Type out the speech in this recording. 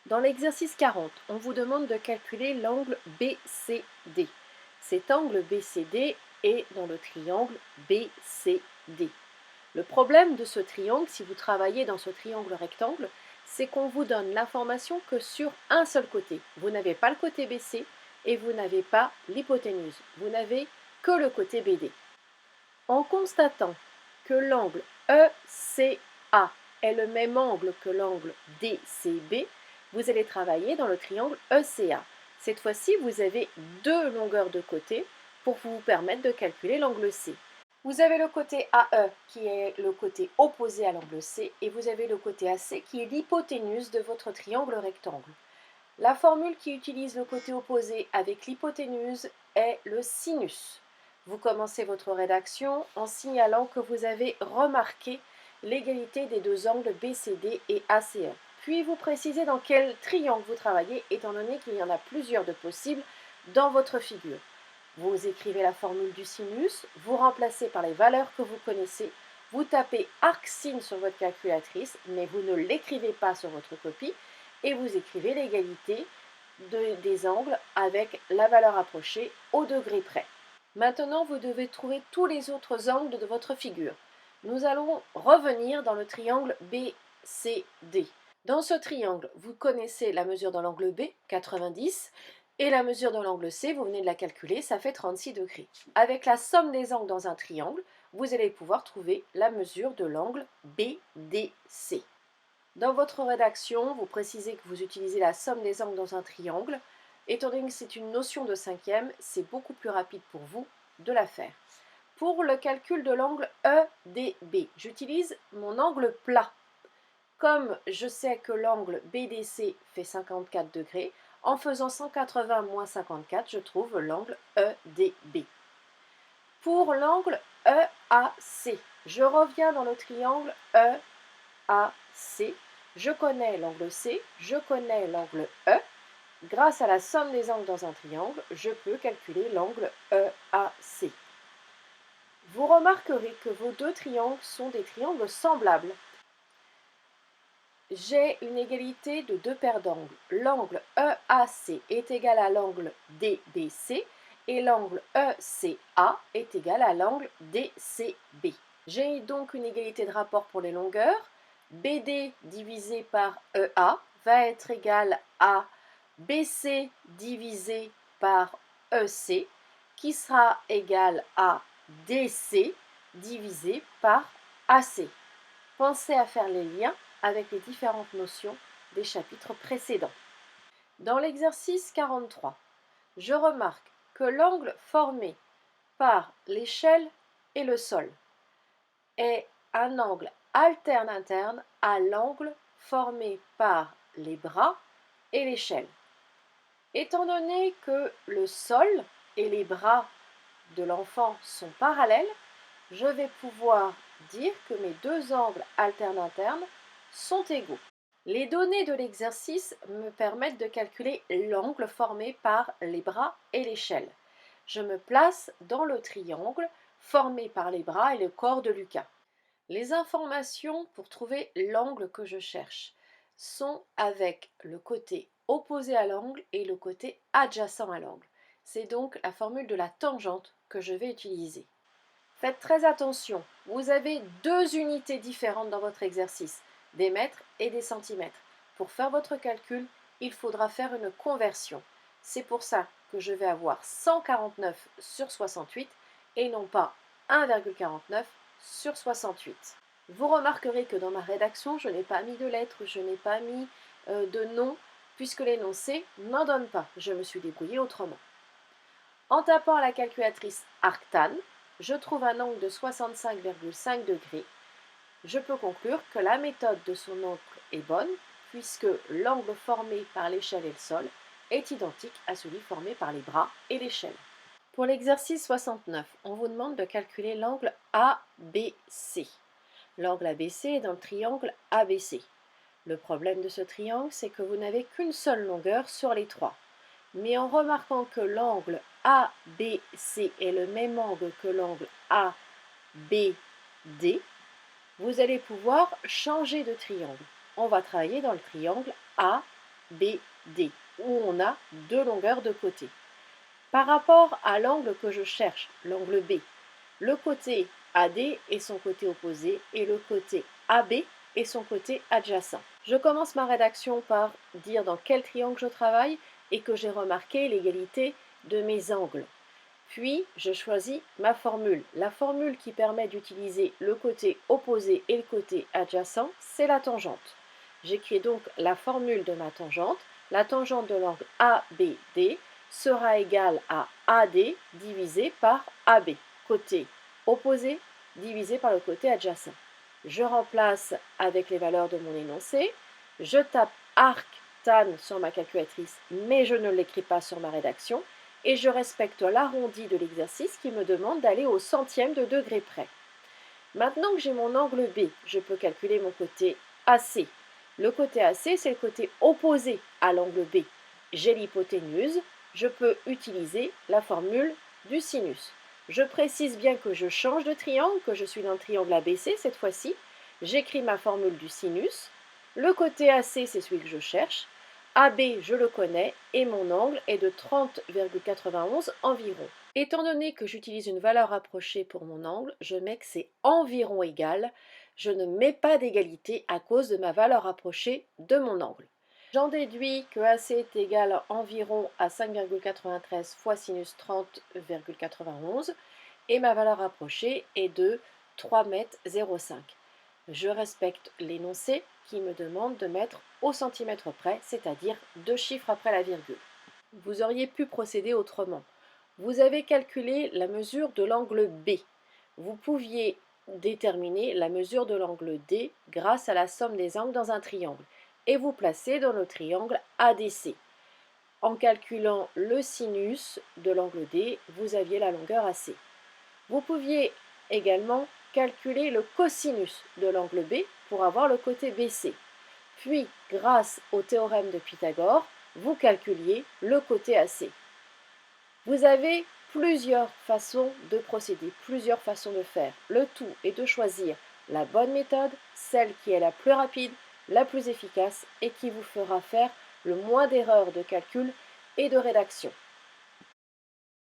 Dans l'exercice 40, on vous demande de calculer l'angle BCD. Cet angle BCD est dans le triangle BCD. Le problème de ce triangle, si vous travaillez dans ce triangle rectangle, c'est qu'on vous donne l'information que sur un seul côté. Vous n'avez pas le côté BC et vous n'avez pas l'hypoténuse. Vous n'avez que le côté BD. En constatant que l'angle ECA est le même angle que l'angle DCB, vous allez travailler dans le triangle ECA. Cette fois-ci, vous avez deux longueurs de côté pour vous permettre de calculer l'angle C. Vous avez le côté AE qui est le côté opposé à l'angle C et vous avez le côté AC qui est l'hypoténuse de votre triangle rectangle. La formule qui utilise le côté opposé avec l'hypoténuse est le sinus. Vous commencez votre rédaction en signalant que vous avez remarqué l'égalité des deux angles BCD et ACE. Puis vous précisez dans quel triangle vous travaillez, étant donné qu'il y en a plusieurs de possibles dans votre figure. Vous écrivez la formule du sinus, vous remplacez par les valeurs que vous connaissez, vous tapez arc-sin sur votre calculatrice, mais vous ne l'écrivez pas sur votre copie, et vous écrivez l'égalité des angles avec la valeur approchée au degré près. Maintenant, vous devez trouver tous les autres angles de votre figure. Nous allons revenir dans le triangle BCD. Dans ce triangle, vous connaissez la mesure de l'angle B, 90, et la mesure de l'angle C, vous venez de la calculer, ça fait 36 degrés. Avec la somme des angles dans un triangle, vous allez pouvoir trouver la mesure de l'angle BDC. Dans votre rédaction, vous précisez que vous utilisez la somme des angles dans un triangle. Étant donné que c'est une notion de cinquième, c'est beaucoup plus rapide pour vous de la faire. Pour le calcul de l'angle EDB, j'utilise mon angle plat. Comme je sais que l'angle BDC fait 54 degrés, en faisant 180 moins 54, je trouve l'angle EDB. Pour l'angle EAC, je reviens dans le triangle EAC. Je connais l'angle C, je connais l'angle E. Grâce à la somme des angles dans un triangle, je peux calculer l'angle EAC. Vous remarquerez que vos deux triangles sont des triangles semblables. J'ai une égalité de deux paires d'angles. L'angle EAC est égal à l'angle DBC et l'angle ECA est égal à l'angle DCB. J'ai donc une égalité de rapport pour les longueurs. BD divisé par EA va être égal à BC divisé par EC qui sera égal à DC divisé par AC. Pensez à faire les liens avec les différentes notions des chapitres précédents. Dans l'exercice 43, je remarque que l'angle formé par l'échelle et le sol est un angle alterne-interne à l'angle formé par les bras et l'échelle. Étant donné que le sol et les bras de l'enfant sont parallèles, je vais pouvoir dire que mes deux angles alterne-internes sont égaux. Les données de l'exercice me permettent de calculer l'angle formé par les bras et l'échelle. Je me place dans le triangle formé par les bras et le corps de Lucas. Les informations pour trouver l'angle que je cherche sont avec le côté opposé à l'angle et le côté adjacent à l'angle. C'est donc la formule de la tangente que je vais utiliser. Faites très attention, vous avez deux unités différentes dans votre exercice, des mètres et des centimètres. Pour faire votre calcul, il faudra faire une conversion. C'est pour ça que je vais avoir 149 sur 68 et non pas 1,49 sur 68. Vous remarquerez que dans ma rédaction, je n'ai pas mis de lettres, je n'ai pas mis de nom, puisque l'énoncé n'en donne pas. Je me suis débrouillée autrement. En tapant à la calculatrice arctan, je trouve un angle de 65,5 degrés. Je peux conclure que la méthode de son oncle est bonne, puisque l'angle formé par l'échelle et le sol est identique à celui formé par les bras et l'échelle. Pour l'exercice 69, on vous demande de calculer l'angle ABC. L'angle ABC est dans le triangle ABC. Le problème de ce triangle, c'est que vous n'avez qu'une seule longueur sur les trois. Mais en remarquant que l'angle ABC est le même angle que l'angle ABD, vous allez pouvoir changer de triangle. On va travailler dans le triangle ABD, où on a deux longueurs de côté. Par rapport à l'angle que je cherche, l'angle B, le côté AD est son côté opposé et le côté AB est son côté adjacent. Je commence ma rédaction par dire dans quel triangle je travaille et que j'ai remarqué l'égalité de mes angles. Puis, je choisis ma formule. La formule qui permet d'utiliser le côté opposé et le côté adjacent, c'est la tangente. J'écris donc la formule de ma tangente. La tangente de l'angle ABD sera égale à AD divisé par AB, côté opposé divisé par le côté adjacent. Je remplace avec les valeurs de mon énoncé. Je tape arc tan sur ma calculatrice, mais je ne l'écris pas sur ma rédaction. Et je respecte l'arrondi de l'exercice qui me demande d'aller au centième de degré près. Maintenant que j'ai mon angle B, je peux calculer mon côté AC. Le côté AC, c'est le côté opposé à l'angle B. J'ai l'hypoténuse, je peux utiliser la formule du sinus. Je précise bien que je change de triangle, que je suis dans le triangle ABC cette fois-ci. J'écris ma formule du sinus. Le côté AC, c'est celui que je cherche. AB, je le connais, et mon angle est de 30,91 environ. Étant donné que j'utilise une valeur rapprochée pour mon angle, je mets que c'est environ égal. Je ne mets pas d'égalité à cause de ma valeur rapprochée de mon angle. J'en déduis que AC est égal à environ à 5,93 fois sinus 30,91 et ma valeur rapprochée est de 3,05 m. Je respecte l'énoncé qui me demande de mettre au centimètre près, c'est-à-dire 2 chiffres après la virgule. Vous auriez pu procéder autrement. Vous avez calculé la mesure de l'angle B. Vous pouviez déterminer la mesure de l'angle D grâce à la somme des angles dans un triangle et vous placez dans le triangle ADC. En calculant le sinus de l'angle D, vous aviez la longueur AC. Vous pouviez également calculer le cosinus de l'angle B pour avoir le côté BC. Puis, grâce au théorème de Pythagore, vous calculiez le côté AC. Vous avez plusieurs façons de procéder, plusieurs façons de faire. Le tout est de choisir la bonne méthode, celle qui est la plus rapide, la plus efficace et qui vous fera faire le moins d'erreurs de calcul et de rédaction.